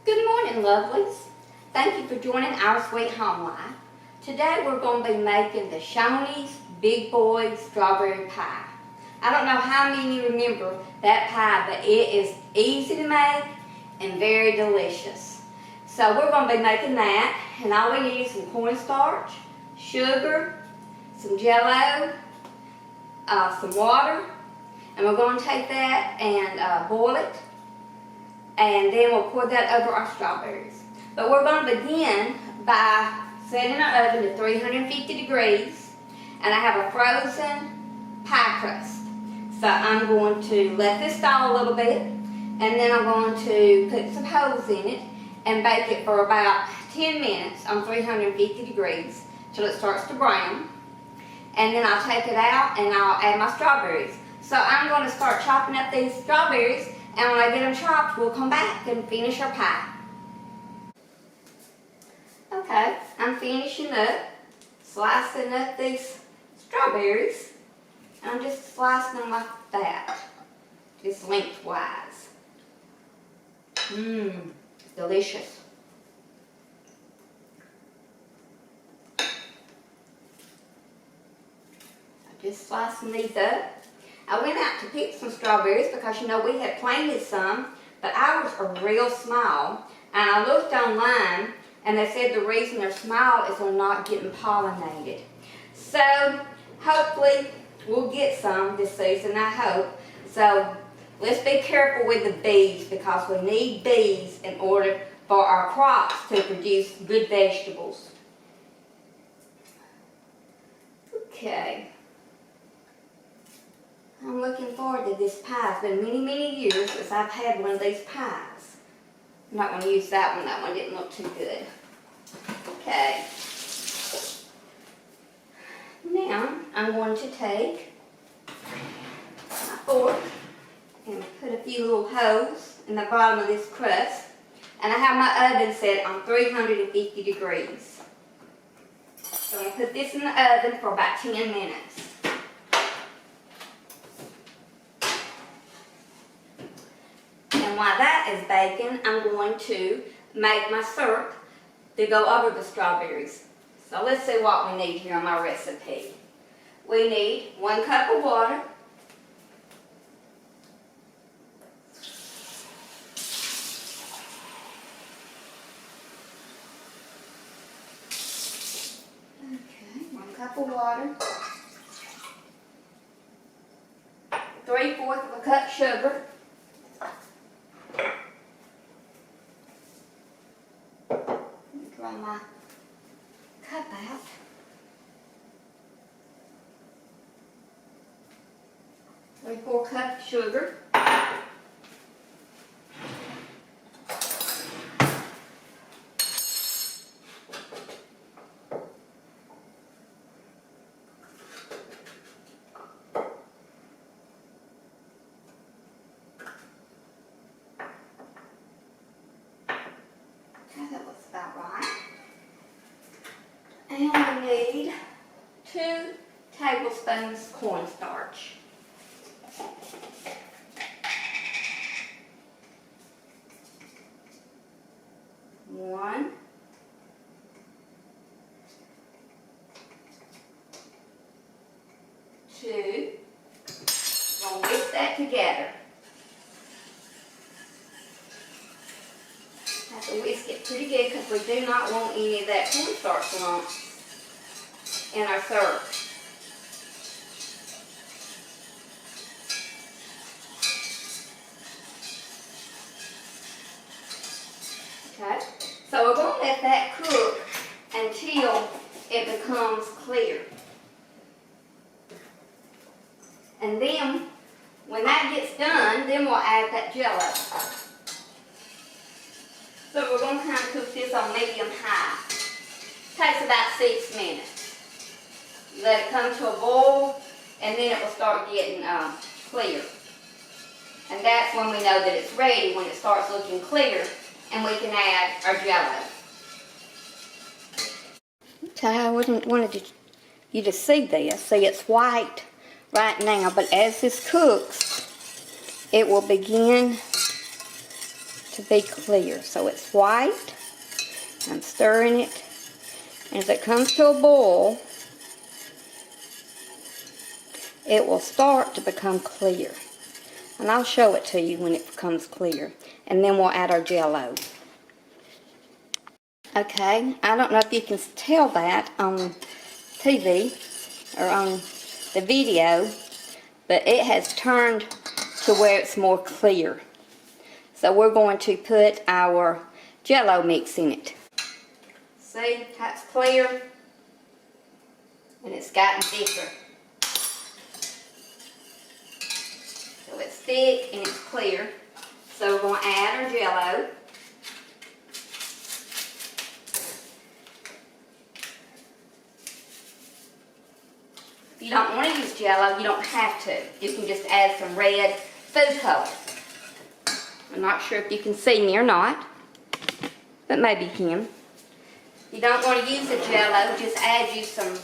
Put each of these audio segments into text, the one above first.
Good morning, lovelies. Thank you for joining our Sweet Home Life. Today we're going to be making the Shoney's Big Boy Strawberry Pie. I don't know how many remember that pie, but it is easy to make and very delicious. So we're going to be making that, and all we need is some cornstarch, sugar, some Jell-O, some water, and we're going to take that and boil it. And then we'll pour that over our strawberries. But we're going to begin by setting our oven to 350 degrees. And I have a frozen pie crust. So I'm going to let this thaw a little bit. And then I'm going to put some holes in it and bake it for about 10 minutes on 350 degrees till it starts to brown. And then I'll take it out and I'll add my strawberries. So I'm going to start chopping up these strawberries. And when I get them chopped, we'll come back and finish our pie. Okay, I'm finishing up, slicing up these strawberries. And I'm just slicing them like that, just lengthwise. Delicious. I'm just slicing these up. I went out to pick some strawberries because, you know, we had planted some, but ours are real small. And I looked online, and they said the reason they're small is they're not getting pollinated. So, hopefully, we'll get some this season, I hope. So, let's be careful with the bees because we need bees in order for our crops to produce good vegetables. Okay. I'm looking forward to this pie. It's been many, many years since I've had one of these pies. I'm not going to use that one. That one didn't look too good. Okay. Now, I'm going to take my fork and put a few little holes in the bottom of this crust. And I have my oven set on 350 degrees. So I'm going to put this in the oven for about 10 minutes. And while that is baking, I'm going to make my syrup to go over the strawberries. So let's see what we need here on my recipe. We need 1 cup of water, okay, 1 cup of water, 3/4 of a cup sugar, draw my cup out. Three-four cup sugar. Okay, that looks about right. And we need 2 tablespoons cornstarch. 1, 2. We're going to whisk that together. Have to whisk it pretty good because we do not want any of that cornstarch lumps in our syrup. Okay, so we're going to let that cook until it becomes clear. And then, when that gets done, then we'll add that Jell-O. So we're going to kind of cook this on medium-high. Takes about 6 minutes. Let it come to a boil, and then it will start getting clear. And that's when we know that it's ready, when it starts looking clear, and we can add our Jell-O. Okay, I wanted you to see this. See, it's white right now, but as this cooks, it will begin to be clear. So it's white. I'm stirring it. And as it comes to a boil, it will start to become clear. And I'll show it to you when it becomes clear. And then we'll add our Jell-O. Okay, I don't know if you can tell that on TV or on the video, but it has turned to where it's more clear. So we're going to put our Jell-O mix in it. See how it's clear? And it's gotten thicker. So it's thick and it's clear. So we're going to add our Jell-O. If you don't want to use Jell-O, you don't have to. You can just add some red food color. I'm not sure if you can see me or not, but maybe you can. If you don't want to use the Jell-O, just add you some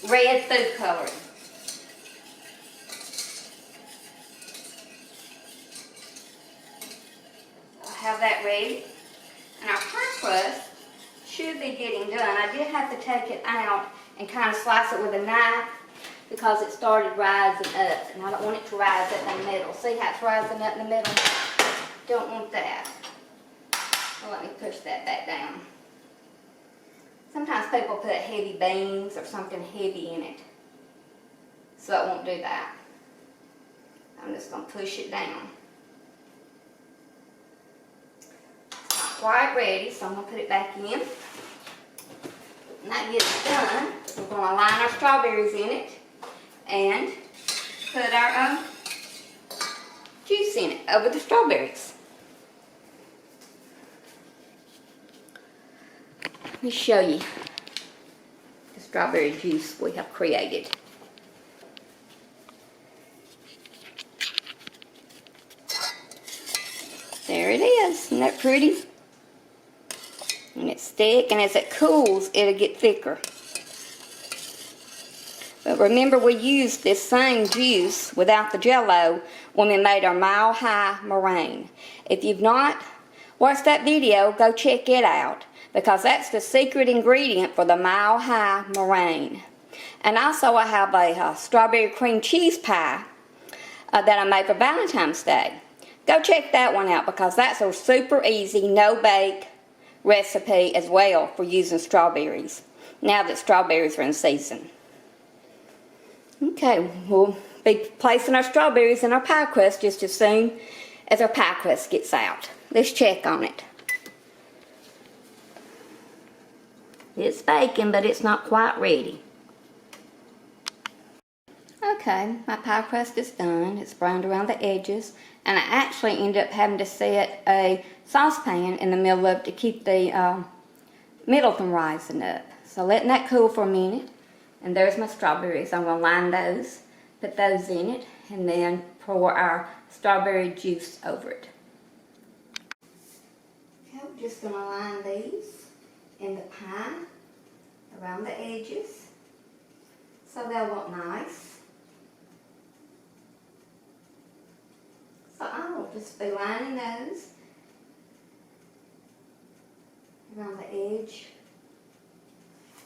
red food coloring. I'll have that ready. And our pie crust should be getting done. I did have to take it out and kind of slice it with a knife because it started rising up. And I don't want it to rise up in the middle. See how it's rising up in the middle? Don't want that. Well, let me push that back down. Sometimes people put heavy beans or something heavy in it. So it won't do that. I'm just going to push it down. It's not quite ready, so I'm going to put it back in. And that gets done. We're going to line our strawberries in it and put our juice in it over the strawberries. Let me show you the strawberry juice we have created. There it is. Isn't that pretty? And it's thick, and as it cools, it'll get thicker. But remember, we used this same juice without the Jell-O when we made our Mile High meringue. If you've not watched that video, go check it out, because that's the secret ingredient for the Mile High meringue. And also I have a strawberry cream cheese pie that I made for Valentine's Day. Go check that one out, because that's a super easy, no-bake recipe as well for using strawberries, now that strawberries are in season. Okay, we'll be placing our strawberries in our pie crust just as soon as our pie crust gets out. Let's check on it. It's baking, but it's not quite ready. Okay, my pie crust is done. It's browned around the edges, and I actually ended up having to set a saucepan in the middle of it to keep the middle from rising up. So letting that cool for a minute. And there's my strawberries. I'm going to line those, put those in it, and then pour our strawberry juice over it. Okay, we're just going to line these in the pie around the edges so they'll look nice. So I will just be lining those around the edge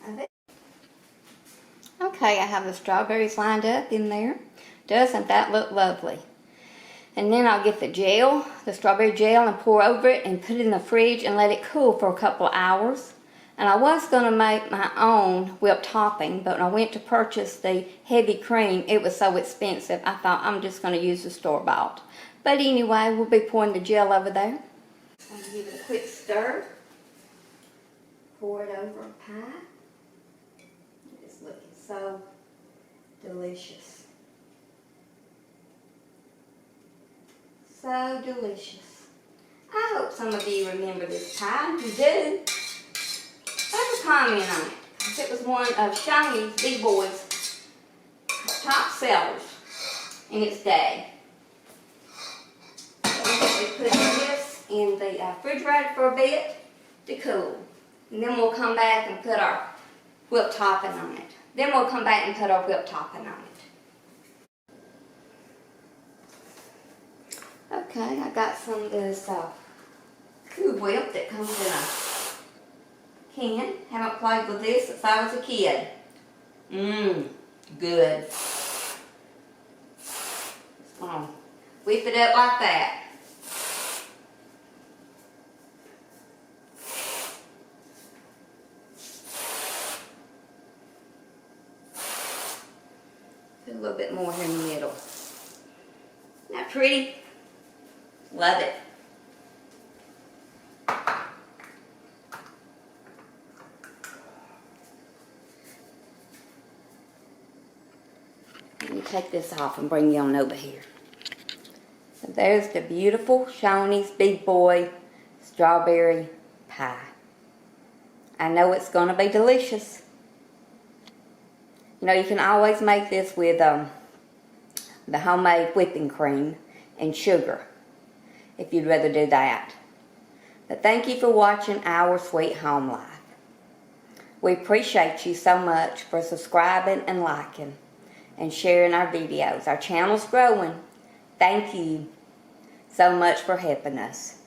of it. Okay, I have the strawberries lined up in there. Doesn't that look lovely? And then I'll get the gel, the strawberry gel, and pour over it and put it in the fridge and let it cool for a couple of hours. And I was going to make my own whipped topping, but when I went to purchase the heavy cream, it was so expensive, I thought I'm just going to use the store-bought. But anyway, we'll be pouring the gel over there. I'm going to give it a quick stir. Pour it over a pie. It's looking so delicious. So delicious. I hope some of you remember this pie. If you do, leave a comment on it. Because it was one of Shoney's Big Boy's top sellers in its day. We put this in the refrigerator for a bit to cool. And then we'll come back and put our whipped topping on it. Then we'll come back and put our whipped topping on it. Okay, I got some of this Cool Whip that comes in a can. Haven't played with this since I was a kid. Mmm, good. Just gonna whip it up like that. Put a little bit more here in the middle. Isn't that pretty? Love it. Let me take this off and bring you on over here. So there's the beautiful Shoney's Big Boy strawberry pie. I know it's going to be delicious. You know, you can always make this with the homemade whipping cream and sugar, if you'd rather do that. But thank you for watching Our Sweet Home Life. We appreciate you so much for subscribing and liking and sharing our videos. Our channel's growing. Thank you so much for helping us.